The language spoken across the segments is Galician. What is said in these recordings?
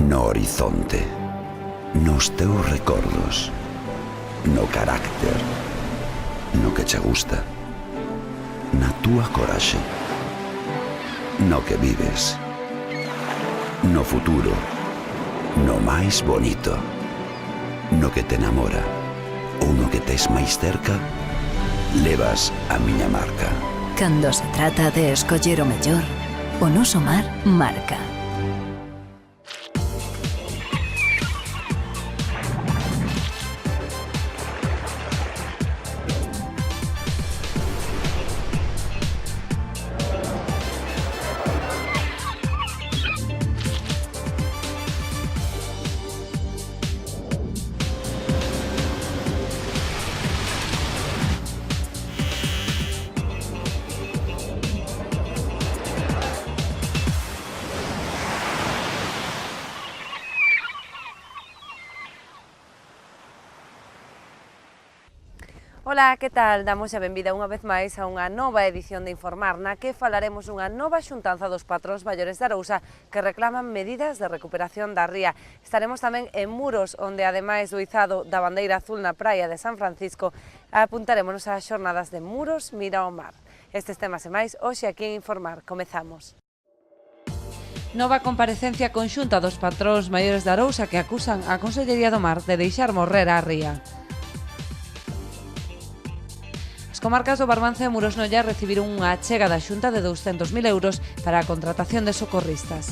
no horizonte, nos teus recordos, no carácter, no que che gusta, na túa coraxe, no que vives, no futuro, no máis bonito, no que te enamora ou no que tes máis cerca, levas a miña marca. Cando se trata de escoller o mellor, o noso mar marca. Ola, que tal? Damos a benvida unha vez máis a unha nova edición de Informar, na que falaremos unha nova xuntanza dos patróns maiores de Arousa que reclaman medidas de recuperación da ría. Estaremos tamén en Muros, onde ademais do izado da bandeira azul na praia de San Francisco, apuntarémonos ás xornadas de Muros Mira ao Mar. Estes temas e máis, hoxe aquí en Informar. Comezamos. Nova comparecencia conxunta dos patróns maiores de Arousa que acusan a Consellería do Mar de deixar morrer a ría. As comarcas do Barbanza e Muros Noia recibiron unha achega da Xunta de 200.000 euros para a contratación de socorristas.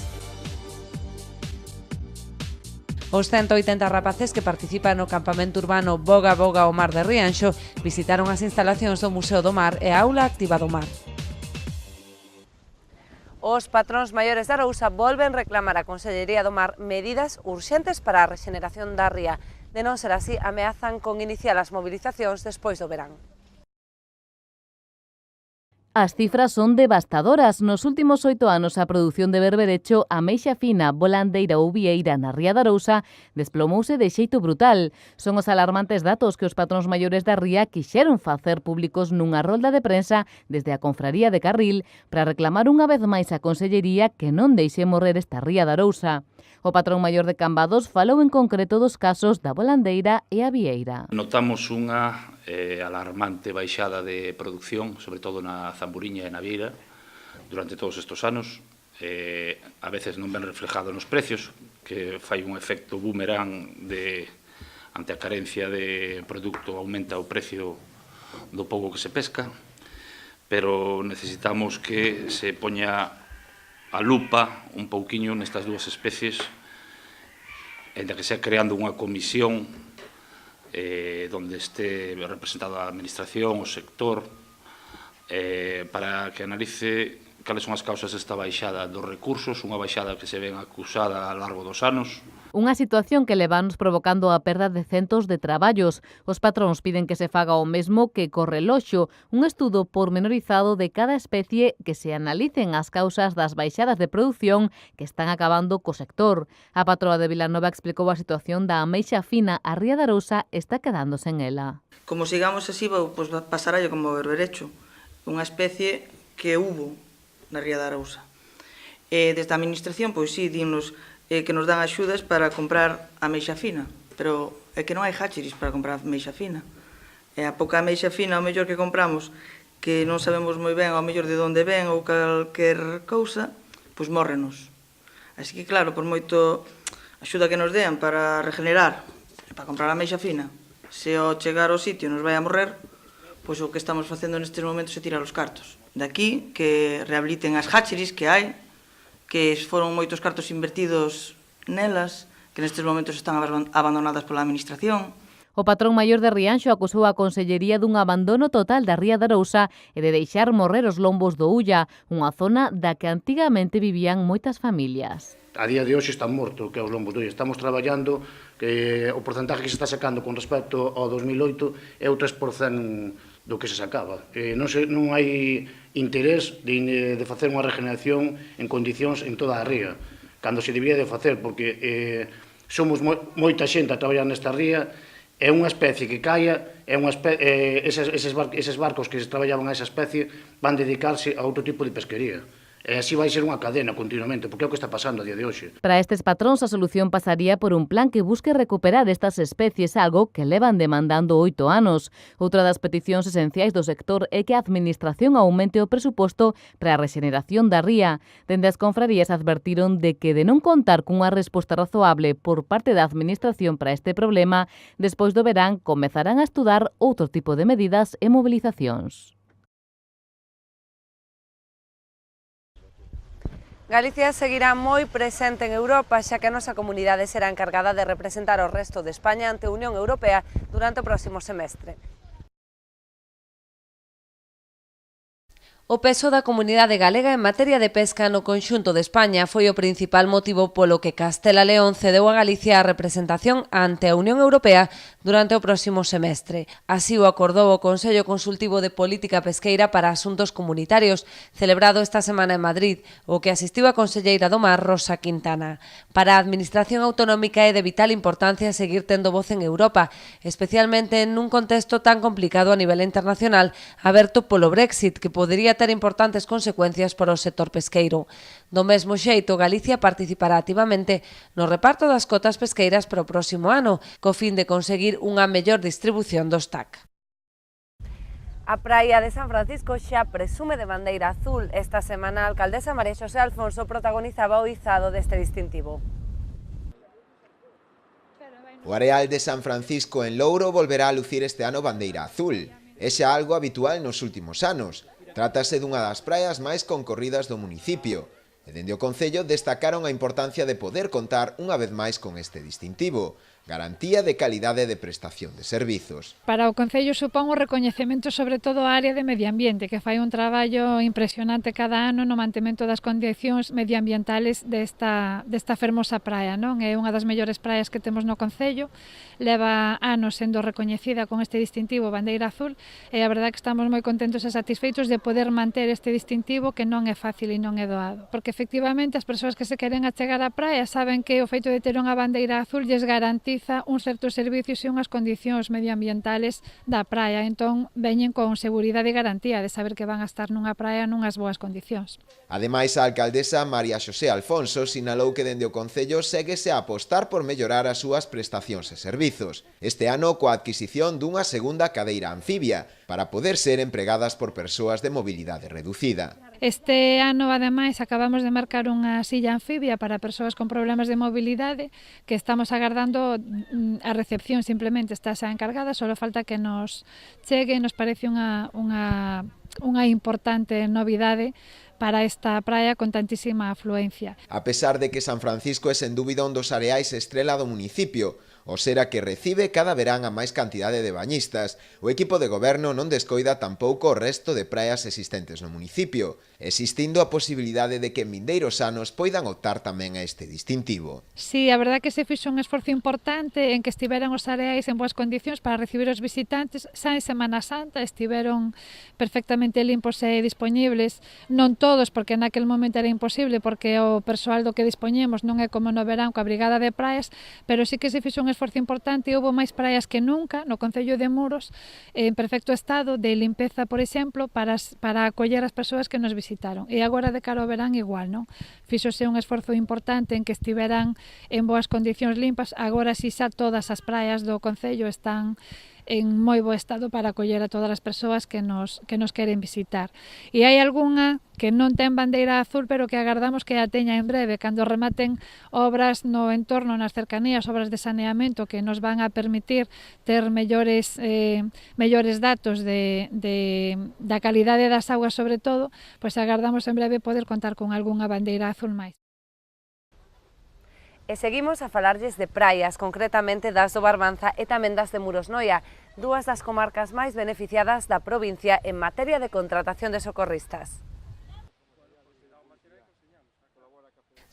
Os 180 rapaces que participan no campamento urbano Boga Boga ao Mar de Rianxo visitaron as instalacións do Museo do Mar e a Aula Activa do Mar. Os patróns maiores de Arousa volven reclamar á Consellería do Mar medidas urxentes para a rexeneración da ría. De non ser así, ameazan con iniciar as movilizacións despois do verán. As cifras son devastadoras. Nos últimos 8 anos a produción de berberecho, ameixa fina, volandeira ou vieira na ría de Arousa desplomouse de xeito brutal. Son os alarmantes datos que os patróns maiores da ría quixeron facer públicos nunha rolda de prensa desde a Confraría de Carril para reclamar unha vez máis a Consellería que non deixe morrer esta ría de Arousa. O patrón maior de Cambados falou en concreto dos casos da volandeira e a vieira. Notamos unha alarmante baixada de producción, sobre todo na Zamburiña e na Vieira, durante todos estes anos. A veces non ven reflejado nos precios, que fai un efecto boomerang ante a carencia de produto, aumenta o precio do pouco que se pesca, pero necesitamos que se poña a lupa un pouquiño nestas dúas especies, en que sea creando unha comisión donde este representado a administración, o sector, para que analice cales son as causas desta baixada dos recursos, unha baixada que se ven acusada a lo largo dos anos. Unha situación que levanos provocando a perda de centos de traballos. Os patróns piden que se faga o mesmo que co reloxo, un estudo pormenorizado de cada especie, que se analicen as causas das baixadas de produción que están acabando co sector. A patroa de Vilanova explicou a situación da ameixa fina. A ría de Arousa está quedándose en ela. Como sigamos así, pues pasarallo como berberecho, unha especie que hubo na ría de Arousa. Desde a administración, pois sí, dinos que nos dan axudas para comprar ameixa fina, pero é que non hai hatcheries para comprar ameixa fina. E a pouca ameixa fina, o mellor que compramos, que non sabemos moi ben ao mellor de onde ven ou calquer cousa, pois mórrenos. Así que claro, por moito axuda que nos dean para regenerar, para comprar ameixa fina, se ao chegar ao sitio nos vai a morrer, pois o que estamos facendo nestes momentos é tirar os cartos. De aquí, que rehabiliten as hatcheries que hai, que foron moitos cartos invertidos nelas, que nestes momentos están abandonadas pola administración. O patrón maior de Rianxo acusou a Consellería dun abandono total da ría de Arousa e de deixar morrer os lombos do Ulla, unha zona da que antigamente vivían moitas familias. A día de hoxe están mortos, que é os lombos do Ulla. Estamos traballando, que o porcentaje que se está sacando con respecto ao 2008 é o 3% do que se sacaba. Non hai interés de facer unha regeneración en condicións en toda a ría, cando se debería de facer, porque somos moita xente a traballar nesta ría, é unha especie que caia, eses barcos que se traballaban a esa especie van dedicarse a outro tipo de pesquería. E así vai ser unha cadena continuamente, porque é o que está pasando a día de hoxe. Para estes patróns, a solución pasaría por un plan que busque recuperar estas especies, algo que levan demandando 8 anos. Outra das peticións esenciais do sector é que a Administración aumente o presuposto para a rexeneración da ría. Dende as confrarías advertiron de que de non contar cunha resposta razoable por parte da Administración para este problema, despois do verán comezarán a estudar outro tipo de medidas e mobilizacións. Galicia seguirá moi presente en Europa, xa que a nosa comunidade será encargada de representar o resto de España ante a Unión Europea durante o próximo semestre. O peso da comunidade galega en materia de pesca no conxunto de España foi o principal motivo polo que Castela e León cedeu a Galicia a representación ante a Unión Europea durante o próximo semestre. Así o acordou o Consello Consultivo de Política Pesqueira para Asuntos Comunitarios, celebrado esta semana en Madrid, o que asistiu a conselleira do Mar, Rosa Quintana. Para a Administración Autonómica é de vital importancia seguir tendo voz en Europa, especialmente nun contexto tan complicado a nivel internacional, aberto polo Brexit, que podería ter importantes consecuencias para o sector pesqueiro. Do mesmo xeito, Galicia participará activamente no reparto das cotas pesqueiras para o próximo ano, co fin de conseguir unha mellor distribución dos TAC. A praia de San Francisco xa presume de bandeira azul. Esta semana a alcaldesa María Xosé Alfonso protagonizaba o izado deste distintivo. O areal de San Francisco en Louro volverá a lucir este ano bandeira azul. É xa algo habitual nos últimos anos. Trátase dunha das praias máis concorridas do municipio, e dende o Concello destacaron a importancia de poder contar unha vez máis con este distintivo, garantía de calidade de prestación de servizos. Para o Concello supón o recoñecemento sobre todo a área de medio ambiente, que fai un traballo impresionante cada ano no mantemento das condicións medioambientales desta fermosa praia, non? É unha das mellores praias que temos no Concello, leva anos sendo recoñecida con este distintivo bandeira azul, e a verdade que estamos moi contentos e satisfeitos de poder manter este distintivo, que non é fácil e non é doado, porque efectivamente as persoas que se queren achegar á praia saben que o feito de ter unha bandeira azul lles garantiza uns certos servicios e unhas condicións medioambientales da praia, entón veñen con seguridade e garantía de saber que van a estar nunha praia nunhas boas condicións. Ademais, a alcaldesa María Xosé Alfonso sinalou que dende o Concello séguese a apostar por mellorar as súas prestacións e servizos, este ano coa adquisición dunha segunda cadeira anfibia, para poder ser empregadas por persoas de mobilidade reducida. Este ano, ademais, acabamos de marcar unha silla anfibia para persoas con problemas de mobilidade, que estamos agardando a recepción, simplemente está xa encargada, só falta que nos chegue, nos parece unha importante novidade para esta praia con tantísima afluencia. A pesar de que San Francisco é sen dúbida un dos areais estrela do municipio, o será que recibe cada verán a máis cantidade de bañistas, o equipo de goberno non descoida tampouco o resto de praias existentes no municipio, existindo a posibilidade de que en vindeiros anos poidan optar tamén a este distintivo. Sí, a verdade que se fixo un esforzo importante en que estiveran os areais en boas condicións para recibir os visitantes. Xa en Semana Santa estiveron perfectamente limpos e dispoñibles, non todos, porque naquel momento era imposible, porque o persoal do que dispoñemos non é como no verán coa brigada de praias, pero sí que se fixo un esforzo importante e houve máis praias que nunca no Concello de Muros en perfecto estado de limpeza, por exemplo, para acoller as persoas que nos visitaron. E agora de cara ao verán igual, non? Fíxose un esforzo importante en que estiveran en boas condicións limpas. Agora si xa todas as praias do Concello están en moi bo estado para acoller a todas as persoas que nos queren visitar. E hai algunha que non ten bandeira azul, pero que agardamos que a teña en breve, cando rematen obras no entorno, nas cercanías, obras de saneamento que nos van a permitir ter mellores datos da calidade das augas, sobre todo, pois agardamos en breve poder contar con algunha bandeira azul máis. E seguimos a falarlles de praias, concretamente das do Barbanza e tamén das de Muros Noia, dúas das comarcas máis beneficiadas da provincia en materia de contratación de socorristas.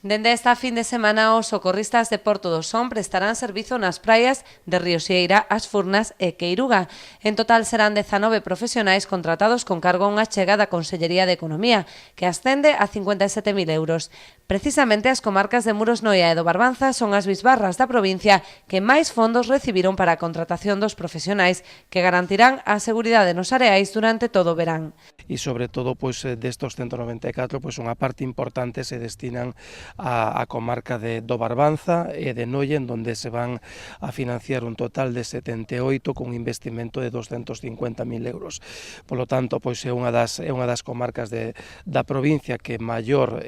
Dende esta fin de semana, os socorristas de Porto do Son prestarán servizo nas praias de Rioxeira, As Furnas e Queiruga. En total serán 19 profesionais contratados con cargo a unha achega da Consellería de Economía, que ascende a 57.000 euros. Precisamente as comarcas de Muros, Noia e do Barbanza son as bisbarras da provincia que máis fondos recibiron para a contratación dos profesionais que garantirán a seguridade nos areais durante todo o verán. E sobre todo, destos 194, unha parte importante se destinan a comarca do Barbanza e de Noia, en donde se van a financiar un total de 78 con un investimento de 250.000 euros. Por lo tanto, é unha das comarcas da provincia que maior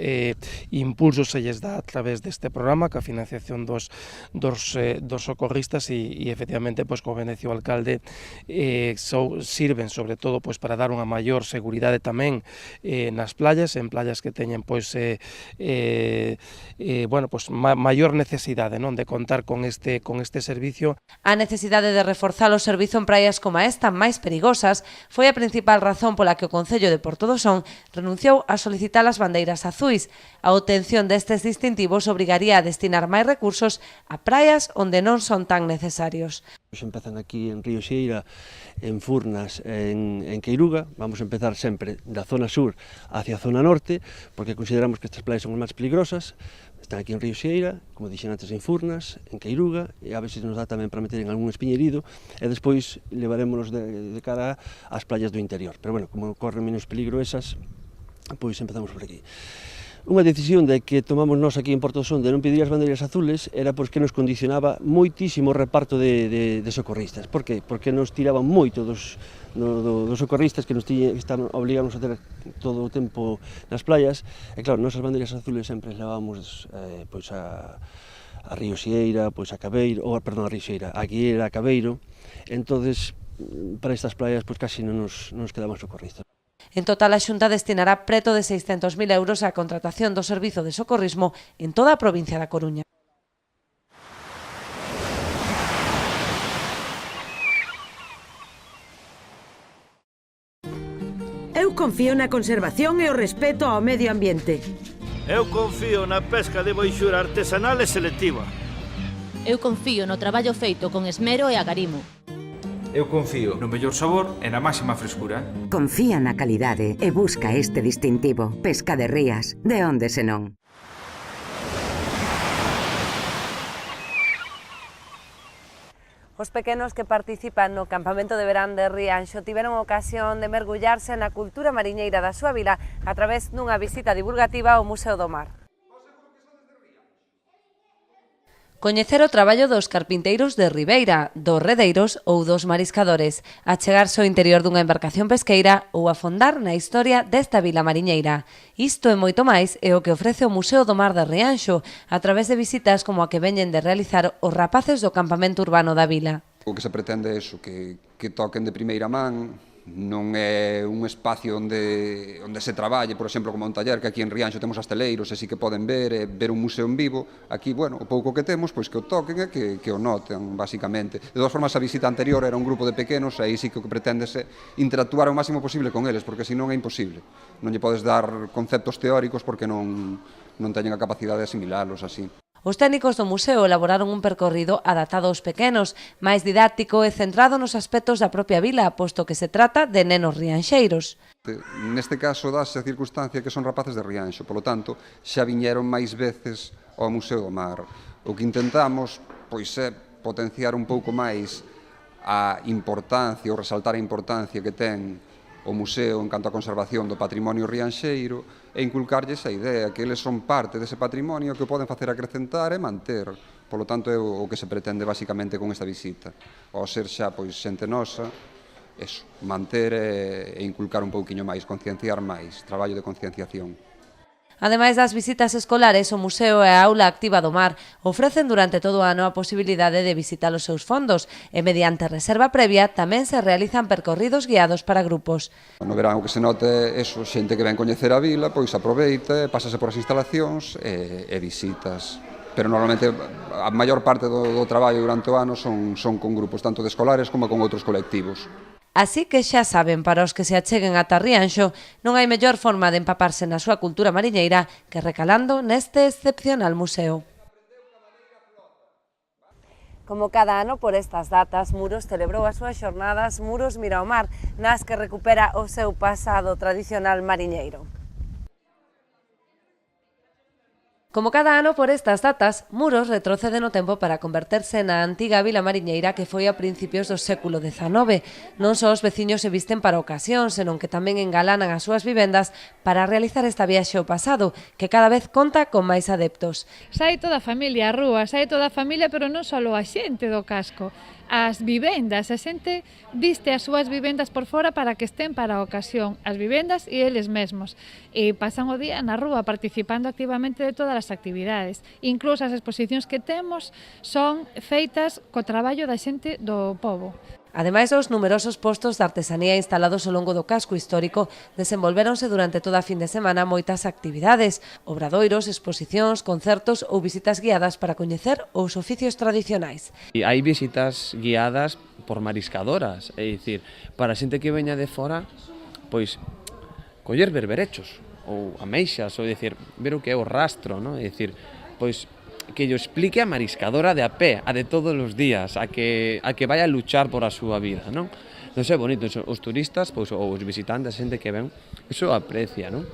impulso se lles dá a través deste programa, ca financiación dos socorristas e efectivamente, como benecio o alcalde, sirven sobre todo para dar unha maior seguridade tamén nas playas, en playas que teñen maior necesidade de contar con este servicio. A necesidade de reforzar o servizo en praias como esta, máis perigosas, foi a principal razón pola que o Concello de Porto do Son renunciou a solicitar as bandeiras azuis. A obtención destes distintivos obrigaría a destinar máis recursos a praias onde non son tan necesarios. Empezan aquí en Rioxeira, en Furnas, en Queiruga. Vamos a empezar sempre da zona sur hacia a zona norte, porque consideramos que estas playas son as máis peligrosas. Están aquí en Rioxeira, como dixen antes, en Furnas, en Queiruga, e a ver se nos dá tamén para meter en algún espiñerido, e despois levarémonos de cara ás playas do interior. Pero, como corren menos peligro esas, pois empezamos por aquí. Unha decisión que tomamos nós aquí en Porto do Son de non pedir as bandeiras azules era porque nos condicionaba moitísimo o reparto de socorristas. Por que? Porque nos tiraban moito dos socorristas que nos obligábamos a ter todo o tempo nas playas, e claro, nós as bandeiras azules sempre as levábamos a Rioxeira, a Cabeiro, a Rioxeira, a Guiera, a Cabeiro, entonces para estas playas casi non nos quedaban socorristas. En total, a Xunta destinará preto de 600.000 euros á contratación do servizo de socorrismo en toda a provincia da Coruña. Eu confío na conservación e o respeto ao medio ambiente. Eu confío na pesca de boixura artesanal e selectiva. Eu confío no traballo feito con esmero e agarimo. Eu confío no mellor sabor e na máxima frescura. Confía na calidade e busca este distintivo. Pesca de Rías, de onde senón. Os pequenos que participan no campamento de verán de Rianxo tiveron ocasión de mergullarse na cultura mariñeira da súa vila a través dunha visita divulgativa ao Museo do Mar. Coñecer o traballo dos carpinteiros de Ribeira, dos redeiros ou dos mariscadores, achegarse ao interior dunha embarcación pesqueira ou afondar na historia desta vila mariñeira. Isto e moito máis é o que ofrece o Museo do Mar de Rianxo a través de visitas como a que veñen de realizar os rapaces do campamento urbano da vila. O que se pretende é iso, que toquen de primeira man. Non é un espacio onde se traballe, por exemplo, como un taller, que aquí en Rianxo temos asteleiros e si que poden ver un museo en vivo. Aquí, o pouco que temos, pois que o toquen e que o noten, basicamente. De todas formas, a visita anterior era un grupo de pequenos, e aí sí que o que pretende é interactuar o máximo posible con eles, porque senón é imposible. Non lle podes dar conceptos teóricos porque non teñen a capacidade de asimilalos así. Os técnicos do museo elaboraron un percorrido adaptado aos pequenos, máis didáctico e centrado nos aspectos da propia vila, posto que se trata de nenos rianxeiros. Neste caso dáse a circunstancia que son rapaces de Rianxo, polo tanto, xa viñeron máis veces ao Museo do Mar. O que intentamos é potenciar un pouco máis a importancia, ou resaltar a importancia que ten o museo en canto a conservación do patrimonio rianxeiro e inculcarlles a idea que eles son parte dese patrimonio que o poden facer acrecentar e manter. Por lo tanto, é o que se pretende basicamente con esta visita. Ao ser xa xente nosa, manter e inculcar un pouquiño máis, concienciar máis, traballo de concienciación. Ademais das visitas escolares, o Museo e a Aula Activa do Mar ofrecen durante todo o ano a posibilidade de visitar os seus fondos e mediante reserva previa tamén se realizan percorridos guiados para grupos. No verán o que se note é xente que ven coñecer a vila, pois aproveita, pásase por as instalacións e visitas. Pero normalmente a maior parte do traballo durante o ano son con grupos tanto de escolares como con outros colectivos. Así que xa saben, para os que se acheguen ata Rianxo, non hai mellor forma de empaparse na súa cultura mariñeira que recalando neste excepcional museo. Como cada ano, por estas datas, Muros celebrou as súas xornadas Muros Mira ao Mar, nas que recupera o seu pasado tradicional mariñeiro. Como cada ano por estas datas, Muros retrocede no tempo para converterse na antiga vila mariñeira que foi a principios do século XIX. Non só os veciños se visten para a ocasión, senón que tamén engalanan as súas vivendas para realizar esta viaxe ao pasado, que cada vez conta con máis adeptos. Sai toda a familia á rúa, sai toda a familia, pero non só a xente do casco. As vivendas, a xente viste as súas vivendas por fora para que estén para a ocasión, as vivendas e eles mesmos. E pasan o día na rúa participando activamente de todas as actividades. Incluso as exposicións que temos son feitas co traballo da xente do pobo. Ademais dos numerosos postos de artesanía instalados ao longo do casco histórico, desenvolvéronse durante toda a fin de semana moitas actividades, obradoiros, exposicións, concertos ou visitas guiadas para coñecer os oficios tradicionais. E hai visitas guiadas por mariscadoras, é dicir, para a xente que veña de fora, pois, coller berberechos ou ameixas, ou dicir, ver o que é o rastro, non? É dicir, pois, que yo explique a mariscadora de a pé, a de todos os días, a que vaya a luchar por a súa vida, non? Non sei, bonito, os turistas, pois, ou os visitantes, a xente que ven, iso aprecia, non?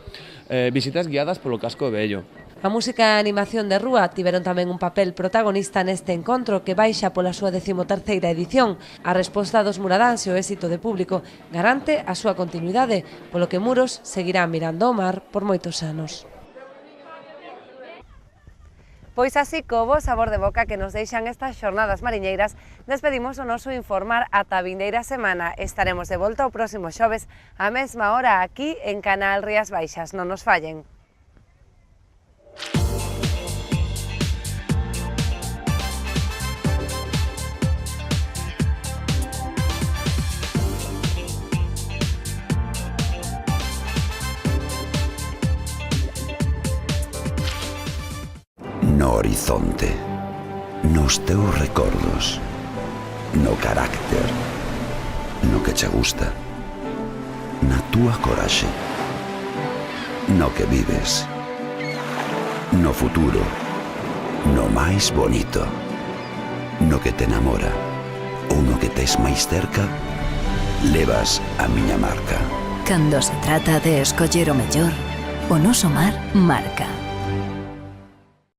Visitas guiadas polo casco vello. A música e a animación de rúa tiveron tamén un papel protagonista neste encontro que baixa pola súa 13ª edición. A resposta dos muradáns e o éxito de público garante a súa continuidade, polo que Muros seguirá mirando ao mar por moitos anos. Pois así, co bo sabor de boca que nos deixan estas xornadas mariñeiras, despedimos o noso informar ata a vindeira semana. Estaremos de volta o próximo xoves á mesma hora aquí en Canal Rías Baixas. Non nos fallen. No horizonte, nos teus recordos, no carácter, no que che gusta, na túa coraxe, no que vives, no futuro, no máis bonito, no que te enamora ou no que tes máis cerca, levas a miña marca. Cando se trata de escoller o mellor, o noso mar marca.